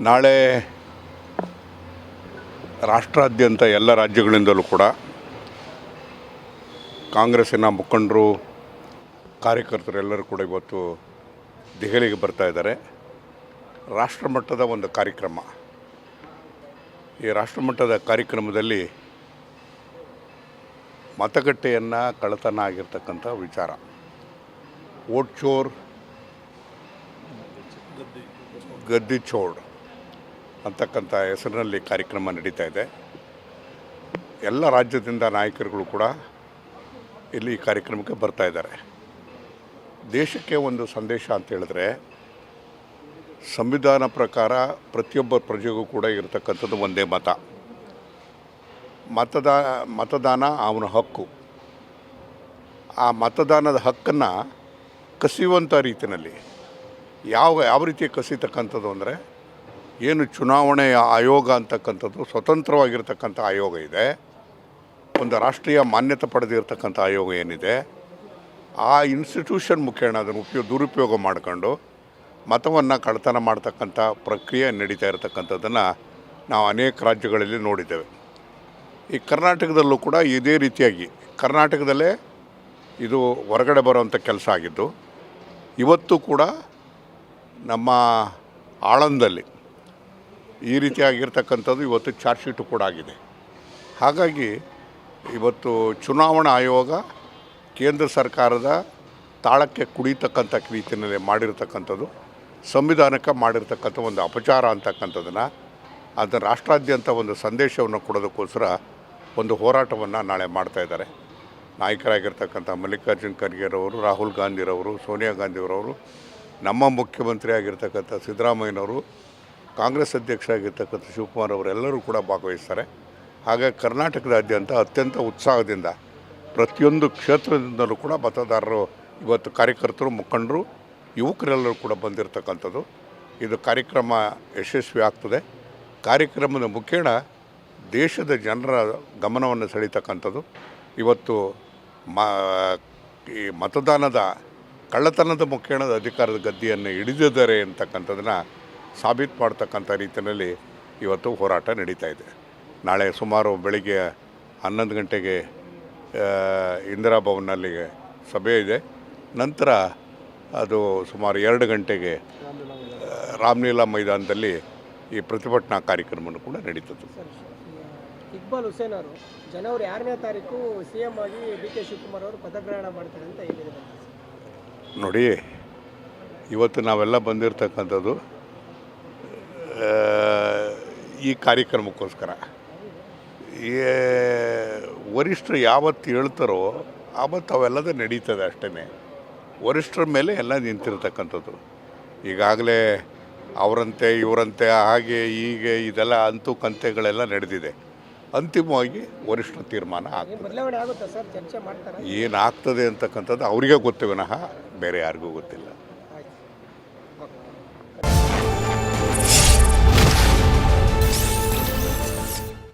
ನಾಳೆ ರಾಷ್ಟ್ರಾದ್ಯಂತ ಎಲ್ಲ ರಾಜ್ಯಗಳಿಂದಲೂ ಕೂಡ ಕಾಂಗ್ರೆಸ್ಸಿನ ಮುಖಂಡರು ಕಾರ್ಯಕರ್ತರು ಎಲ್ಲರೂ ಕೂಡ ಇವತ್ತು ದೆಹಲಿಗೆ ಬರ್ತಾ ಇದ್ದಾರೆ. ರಾಷ್ಟ್ರಮಟ್ಟದ ಒಂದು ಕಾರ್ಯಕ್ರಮ. ಈ ರಾಷ್ಟ್ರಮಟ್ಟದ ಕಾರ್ಯಕ್ರಮದಲ್ಲಿ ಮತಗಟ್ಟೆಯನ್ನು ಕಳ್ಳತನ ಆಗಿರ್ತಕ್ಕಂಥ ವಿಚಾರ, ವೋಟ್ ಚೋರ್ ಗದ್ದಿ ಚೋರ್ ಅಂತಕ್ಕಂಥ ಹೆಸರಿನಲ್ಲಿ ಕಾರ್ಯಕ್ರಮ ನಡೀತಾ ಇದೆ. ಎಲ್ಲ ರಾಜ್ಯದಿಂದ ನಾಯಕರುಗಳು ಕೂಡ ಇಲ್ಲಿ ಈ ಕಾರ್ಯಕ್ರಮಕ್ಕೆ ಬರ್ತಾ ಇದ್ದಾರೆ. ದೇಶಕ್ಕೆ ಒಂದು ಸಂದೇಶ ಅಂತ ಹೇಳಿದ್ರೆ, ಸಂವಿಧಾನ ಪ್ರಕಾರ ಪ್ರತಿಯೊಬ್ಬ ಪ್ರಜೆಗೂ ಕೂಡ ಇರತಕ್ಕಂಥದ್ದು ಒಂದೇ ಮತದಾನ ಅವನ ಹಕ್ಕು. ಆ ಮತದಾನದ ಹಕ್ಕನ್ನು ಕಸಿಯುವಂಥ ರೀತಿಯಲ್ಲಿ ಯಾವ ರೀತಿ ಕಸಿತಕ್ಕಂಥದ್ದು ಅಂದರೆ, ಏನು ಚುನಾವಣೆಯ ಆಯೋಗ ಅಂತಕ್ಕಂಥದ್ದು ಸ್ವತಂತ್ರವಾಗಿರ್ತಕ್ಕಂಥ ಆಯೋಗ ಇದೆ, ಒಂದು ರಾಷ್ಟ್ರೀಯ ಮಾನ್ಯತೆ ಪಡೆದಿರ್ತಕ್ಕಂಥ ಆಯೋಗ ಏನಿದೆ, ಆ ಇನ್ಸ್ಟಿಟ್ಯೂಷನ್ ಮುಖೇನ ಅದನ್ನು ದುರುಪಯೋಗ ಮಾಡಿಕೊಂಡು ಮತವನ್ನು ಕಳ್ಳತನ ಮಾಡ್ತಕ್ಕಂಥ ಪ್ರಕ್ರಿಯೆ ನಡೀತಾ ಇರತಕ್ಕಂಥದ್ದನ್ನು ನಾವು ಅನೇಕ ರಾಜ್ಯಗಳಲ್ಲಿ ನೋಡಿದ್ದೇವೆ. ಈ ಕರ್ನಾಟಕದಲ್ಲೂ ಕೂಡ ಇದೇ ರೀತಿಯಾಗಿ ಕರ್ನಾಟಕದಲ್ಲೇ ಇದು ಹೊರಗಡೆ ಬರುವಂಥ ಕೆಲಸ ಆಗಿದ್ದು, ಇವತ್ತು ಕೂಡ ನಮ್ಮ ಆಳಂದಲ್ಲಿ ಈ ರೀತಿಯಾಗಿರ್ತಕ್ಕಂಥದ್ದು ಇವತ್ತು ಚಾರ್ಜ್ ಶೀಟು ಕೂಡ ಆಗಿದೆ. ಹಾಗಾಗಿ ಇವತ್ತು ಚುನಾವಣಾ ಆಯೋಗ ಕೇಂದ್ರ ಸರ್ಕಾರದ ತಾಳಕ್ಕೆ ಕುಡಿತಕ್ಕಂಥ ರೀತಿಯಲ್ಲಿ ಮಾಡಿರ್ತಕ್ಕಂಥದ್ದು, ಸಂವಿಧಾನಕ್ಕೆ ಮಾಡಿರ್ತಕ್ಕಂಥ ಒಂದು ಅಪಚಾರ ಅಂತಕ್ಕಂಥದ್ದನ್ನು, ಅದನ್ನು ರಾಷ್ಟ್ರಾದ್ಯಂತ ಒಂದು ಸಂದೇಶವನ್ನು ಕೊಡೋದಕ್ಕೋಸ್ಕರ ಒಂದು ಹೋರಾಟವನ್ನು ನಾಳೆ ಮಾಡ್ತಾಯಿದ್ದಾರೆ. ನಾಯಕರಾಗಿರ್ತಕ್ಕಂಥ ಮಲ್ಲಿಕಾರ್ಜುನ್ ಖರ್ಗೆರವರು, ರಾಹುಲ್ ಗಾಂಧಿರವರು, ಸೋನಿಯಾ ಗಾಂಧಿಯವರವರು, ನಮ್ಮ ಮುಖ್ಯಮಂತ್ರಿ ಆಗಿರ್ತಕ್ಕಂಥ ಸಿದ್ದರಾಮಯ್ಯನವರು, ಕಾಂಗ್ರೆಸ್ ಅಧ್ಯಕ್ಷರಾಗಿರ್ತಕ್ಕಂಥ ಶಿವಕುಮಾರ್ ಅವರೆಲ್ಲರೂ ಕೂಡ ಭಾಗವಹಿಸ್ತಾರೆ. ಹಾಗಾಗಿ ಕರ್ನಾಟಕದಾದ್ಯಂತ ಅತ್ಯಂತ ಉತ್ಸಾಹದಿಂದ ಪ್ರತಿಯೊಂದು ಕ್ಷೇತ್ರದಿಂದಲೂ ಕೂಡ ಮತದಾರರು ಇವತ್ತು ಕಾರ್ಯಕರ್ತರು, ಮುಖಂಡರು, ಯುವಕರೆಲ್ಲರೂ ಕೂಡ ಬಂದಿರತಕ್ಕಂಥದ್ದು. ಇದು ಕಾರ್ಯಕ್ರಮ ಯಶಸ್ವಿ ಆಗ್ತದೆ. ಕಾರ್ಯಕ್ರಮದ ಮುಖೇನ ದೇಶದ ಜನರ ಗಮನವನ್ನು ಸೆಳೀತಕ್ಕಂಥದ್ದು. ಇವತ್ತು ಈ ಮತದಾನದ ಕಳ್ಳತನದ ಮುಖೇಣದ ಅಧಿಕಾರದ ಗದ್ದಿಯನ್ನು ಹಿಡಿದಿದ್ದಾರೆ ಅಂತಕ್ಕಂಥದ್ದನ್ನು ಸಾಬೀತು ಮಾಡ್ತಕ್ಕಂಥ ರೀತಿಯಲ್ಲಿ ಇವತ್ತು ಹೋರಾಟ ನಡೀತಾ ಇದೆ. ನಾಳೆ ಸುಮಾರು ಬೆಳಿಗ್ಗೆ 11 ಗಂಟೆಗೆ ಇಂದಿರಾ ಭವನ್ನಲ್ಲಿ ಸಭೆ ಇದೆ. ನಂತರ ಅದು ಸುಮಾರು 2 ಗಂಟೆಗೆ ರಾಮಲೀಲಾ ಮೈದಾನದಲ್ಲಿ ಈ ಪ್ರತಿಭಟನಾ ಕಾರ್ಯಕ್ರಮವನ್ನು ಕೂಡ ನಡೀತದೆ. ಇಕ್ಬಾಲ್ ಹುಸೇನ್ ಅವರು ಜನವರಿ 6ನೇ ತಾರೀಕು CM ಆಗಿ DK ಶಿವಕುಮಾರ್ ಅವರು ಪದಗ್ರಹಣ ಮಾಡ್ತಾರೆ ಅಂತ ಹೇಳಿದ್ದಾರೆ. ನೋಡಿ, ಇವತ್ತು ನಾವೆಲ್ಲ ಬಂದಿರತಕ್ಕಂಥದ್ದು ಈ ಕಾರ್ಯಕ್ರಮಕ್ಕೋಸ್ಕರ. ಈ ವರಿಷ್ಠರು ಯಾವತ್ತು ಹೇಳ್ತಾರೋ ಆವತ್ತು ಅವೆಲ್ಲದ ನಡೀತದೆ ಅಷ್ಟೇ. ವರಿಷ್ಠರ ಮೇಲೆ ಎಲ್ಲ ನಿಂತಿರ್ತಕ್ಕಂಥದ್ದು. ಈಗಾಗಲೇ ಅವರಂತೆ ಇವರಂತೆ ಹಾಗೆ ಹೀಗೆ ಇದೆಲ್ಲ ಅಂತೂ ಕಂತೆಗಳೆಲ್ಲ ನಡೆದಿದೆ. ಅಂತಿಮವಾಗಿ ವರಿಷ್ಠ ತೀರ್ಮಾನ ಆಗ್ತದೆ. ಆಗುತ್ತೆ ಸರ್, ಚರ್ಚೆ ಮಾಡ್ತಾರೆ. ಏನಾಗ್ತದೆ ಅಂತಕ್ಕಂಥದ್ದು ಅವರಿಗೆ ಗೊತ್ತು ವಿನಃ ಬೇರೆ ಯಾರಿಗೂ ಗೊತ್ತಿಲ್ಲ.